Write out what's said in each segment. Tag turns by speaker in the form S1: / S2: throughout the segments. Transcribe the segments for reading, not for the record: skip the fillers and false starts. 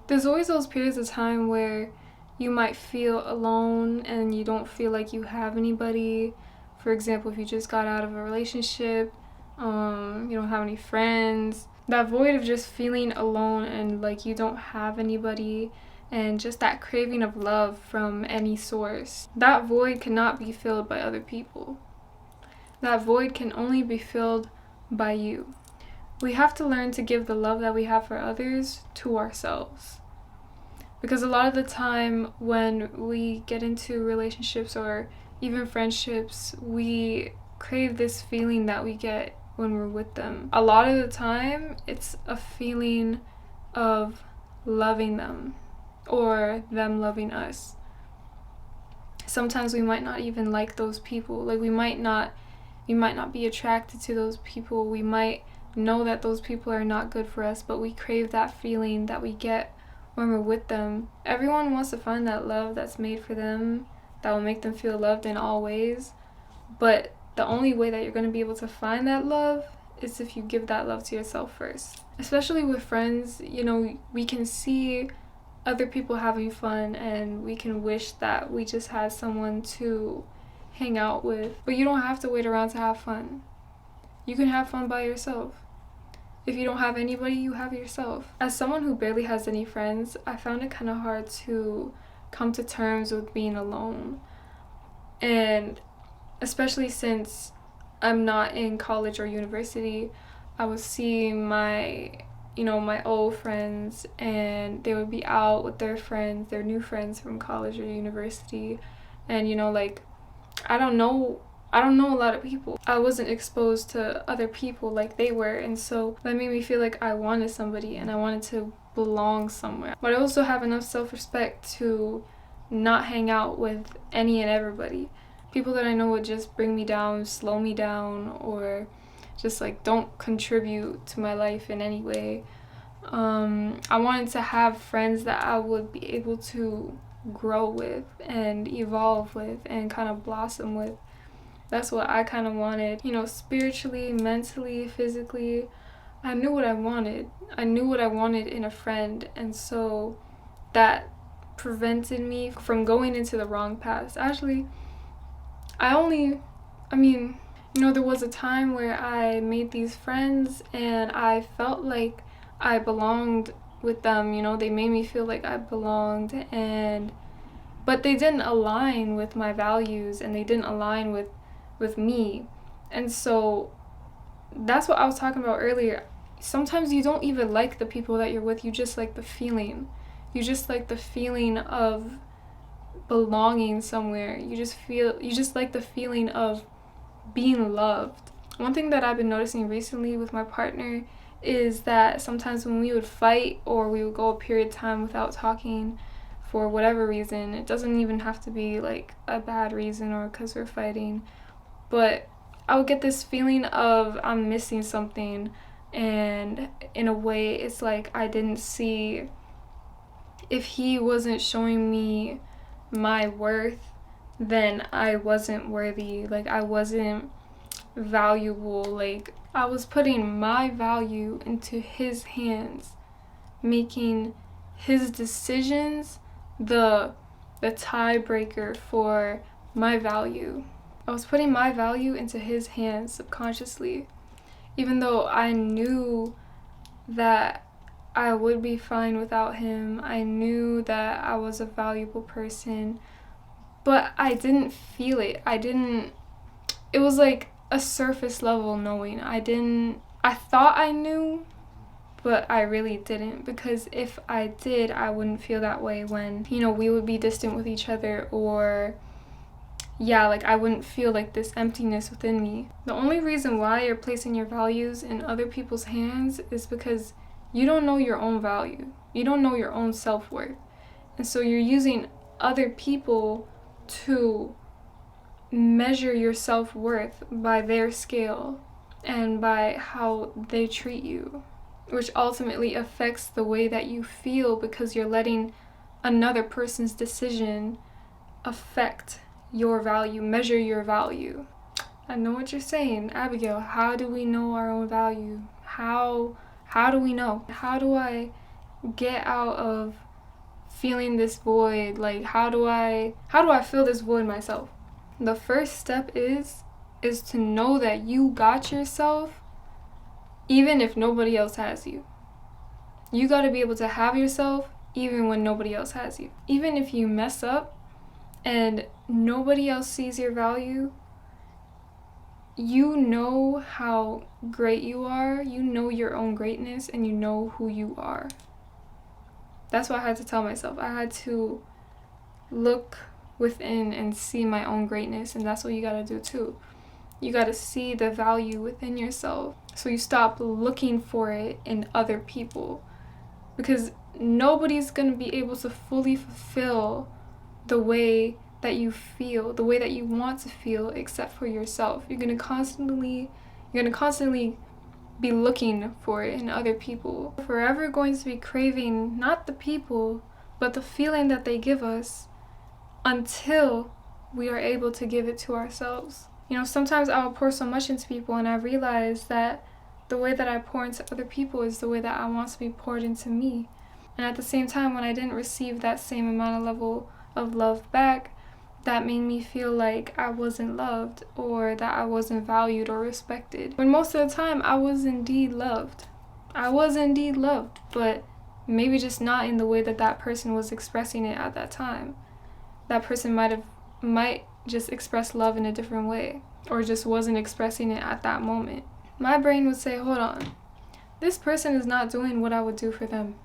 S1: There's always those periods of time where you might feel alone and you don't feel like you have anybody. For example, if you just got out of a relationship, you don't have any friends. That void of just feeling alone and like you don't have anybody, and just that craving of love from any source. That void cannot be filled by other people. That void can only be filled by you. We have to learn to give the love that we have for others to ourselves. Because a lot of the time when we get into relationships or even friendships, we crave this feeling that we get when we're with them. A lot of the time, it's a feeling of loving them or them loving us. Sometimes we might not even like those people. Like we might not be attracted to those people. We might know that those people are not good for us, but we crave that feeling that we get when we're with them. Everyone wants to find that love that's made for them, that will make them feel loved in all ways. But the only way that you're going to be able to find that love is if you give that love to yourself first. Especially with friends, we can see other people having fun and we can wish that we just had someone to hang out with. But you don't have to wait around to have fun. You can have fun by yourself. If you don't have anybody, you have yourself. As someone who barely has any friends, I found it kind of hard to come to terms with being alone. And especially since I'm not in college or university, I was seeing my old friends, and they would be out with their friends, their new friends from college or university. And I don't know a lot of people. I wasn't exposed to other people like they were, and so that made me feel like I wanted somebody and I wanted to belong somewhere. But I also have enough self-respect to not hang out with any and everybody. People that I know would just bring me down, slow me down, or just don't contribute to my life in any way. I wanted to have friends that I would be able to grow with and evolve with and kind of blossom with. That's what I kind of wanted. Spiritually, mentally, physically, I knew what I wanted. I knew what I wanted in a friend, and so that prevented me from going into the wrong path. Actually, there was a time where I made these friends and I felt like I belonged with them. They made me feel like I belonged, but they didn't align with my values and they didn't align with me. And so that's what I was talking about earlier. Sometimes you don't even like the people that you're with, you just like the feeling. You just like the feeling of belonging somewhere. You just like the feeling of being loved. One thing that I've been noticing recently with my partner is that sometimes when we would fight or we would go a period of time without talking for whatever reason, it doesn't even have to be a bad reason or because we're fighting, but I would get this feeling of I'm missing something, and in a way it's like I didn't see, if he wasn't showing me my worth, then I wasn't worthy, I wasn't valuable, I was putting my value into his hands, making his decisions the tiebreaker for my value. I was putting my value into his hands subconsciously, even though I knew that I would be fine without him. I knew that I was a valuable person, but I didn't feel it. It was like a surface level knowing. I thought I knew, but I really didn't, because if I did, I wouldn't feel that way when, we would be distant with each other, or I wouldn't feel this emptiness within me. The only reason why you're placing your values in other people's hands is because you don't know your own value. You don't know your own self-worth. And so you're using other people to measure your self-worth by their scale and by how they treat you, which ultimately affects the way that you feel, because you're letting another person's decision affect your value, measure your value. I know what you're saying, Abigail. How do we know our own value? How do we know? How do I get out of feeling this void. Like, how do I fill this void myself? The first step is to know that you got yourself, even if nobody else has you. You got to be able to have yourself even when nobody else has you. Even if you mess up and nobody else sees your value, you know how great you are, you know your own greatness, and you know who you are. That's what I had to tell myself. I had to look within and see my own greatness, and that's what you gotta do too. You gotta see the value within yourself, so you stop looking for it in other people, because nobody's gonna be able to fully fulfill the way that you feel, the way that you want to feel, except for yourself. You're gonna constantly be looking for it in other people. We're forever going to be craving not the people, but the feeling that they give us, until we are able to give it to ourselves. You know, sometimes I'll pour so much into people, and I realize that the way that I pour into other people is the way that I want to be poured into me. And at the same time, when I didn't receive that same amount of level of love back, that made me feel like I wasn't loved, or that I wasn't valued or respected. When most of the time, I was indeed loved. I was indeed loved, but maybe just not in the way that that person was expressing it at that time. That person might just express love in a different way, or just wasn't expressing it at that moment. My brain would say, hold on, this person is not doing what I would do for them.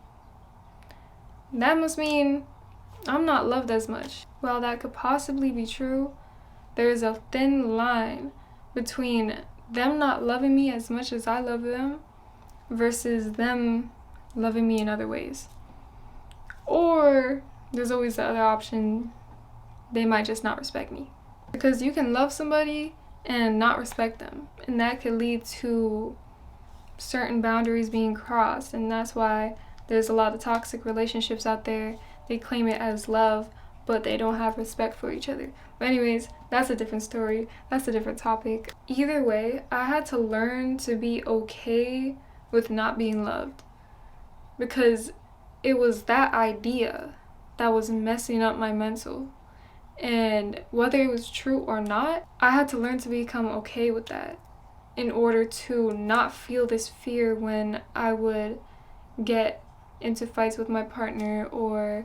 S1: That must mean I'm not loved as much. While that could possibly be true, there is a thin line between them not loving me as much as I love them versus them loving me in other ways. Or there's always the other option, they might just not respect me. Because you can love somebody and not respect them, and that could lead to certain boundaries being crossed, and that's why there's a lot of toxic relationships out there. They claim it as love, but they don't have respect for each other. But anyways, that's a different story. That's a different topic. Either way, I had to learn to be okay with not being loved, because it was that idea that was messing up my mental. And whether it was true or not, I had to learn to become okay with that in order to not feel this fear when I would get into fights with my partner, or,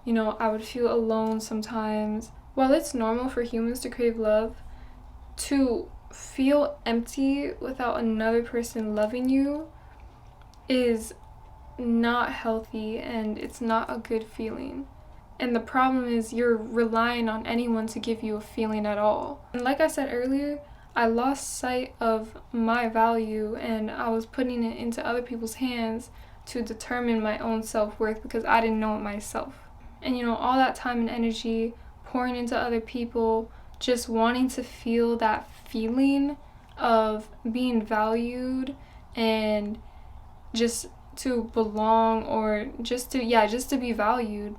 S1: you know, I would feel alone sometimes. While it's normal for humans to crave love, to feel empty without another person loving you is not healthy, and it's not a good feeling. And the problem is you're relying on anyone to give you a feeling at all. And like I said earlier, I lost sight of my value, and I was putting it into other people's hands to determine my own self-worth, because I didn't know it myself. And you know, all that time and energy pouring into other people, just wanting to feel that feeling of being valued and just to belong, or just to be valued,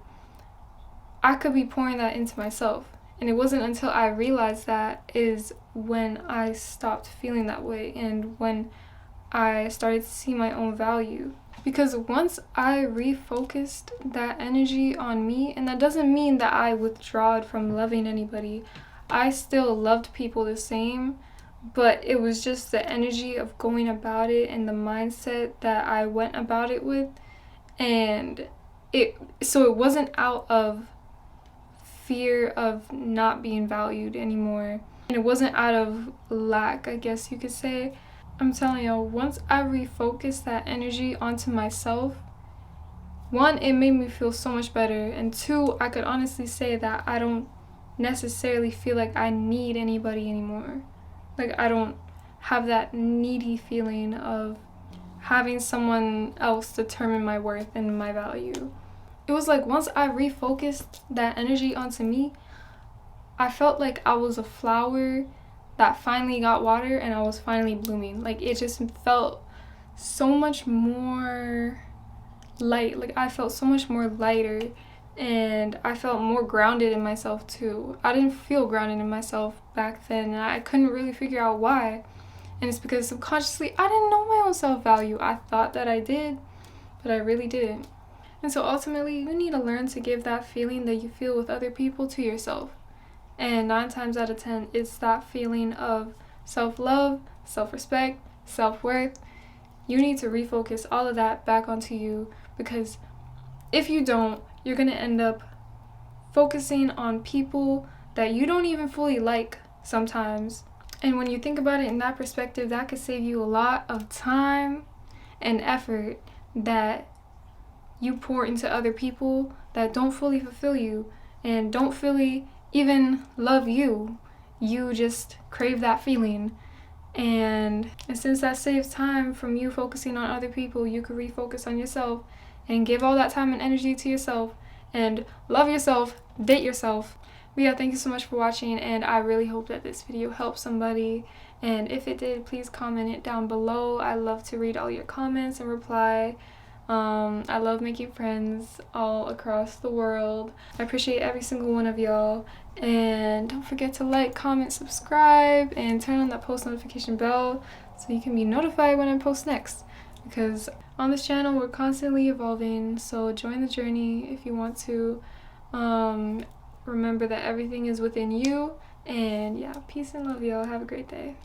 S1: I could be pouring that into myself. And it wasn't until I realized that is when I stopped feeling that way, and when I started to see my own value. Because once I refocused that energy on me, and that doesn't mean that I withdrawed from loving anybody, I still loved people the same, but it was just the energy of going about it and the mindset that I went about it with. And it wasn't out of fear of not being valued anymore, and it wasn't out of lack, I guess you could say. I'm telling you, once I refocused that energy onto myself, one, it made me feel so much better, and two, I could honestly say that I don't necessarily feel like I need anybody anymore. Like, I don't have that needy feeling of having someone else determine my worth and my value. It was like once I refocused that energy onto me, I felt like I was a flower that finally got water and I was finally blooming. Like, it just felt so much more light. Like, I felt so much more lighter, and I felt more grounded in myself too. I didn't feel grounded in myself back then, and I couldn't really figure out why. And it's because subconsciously I didn't know my own self-value. I thought that I did, but I really didn't. And so ultimately, you need to learn to give that feeling that you feel with other people to yourself. And 9 times out of 10, it's that feeling of self-love, self-respect, self-worth. You need to refocus all of that back onto you, because if you don't, you're going to end up focusing on people that you don't even fully like sometimes. And when you think about it in that perspective, that could save you a lot of time and effort that you pour into other people that don't fully fulfill you and don't fully even love you. You just crave that feeling. And since that saves time from you focusing on other people, you could refocus on yourself and give all that time and energy to yourself and love yourself, date yourself. But yeah, thank you so much for watching, and I really hope that this video helped somebody. And if it did, please comment it down below. I love to read all your comments and reply. I love making friends all across the world. I appreciate every single one of y'all. And don't forget to like, comment, subscribe, and turn on that post notification bell so you can be notified when I post next. Because on this channel, we're constantly evolving, so join the journey if you want to. Remember that everything is within you. And yeah, peace and love, y'all. Have a great day.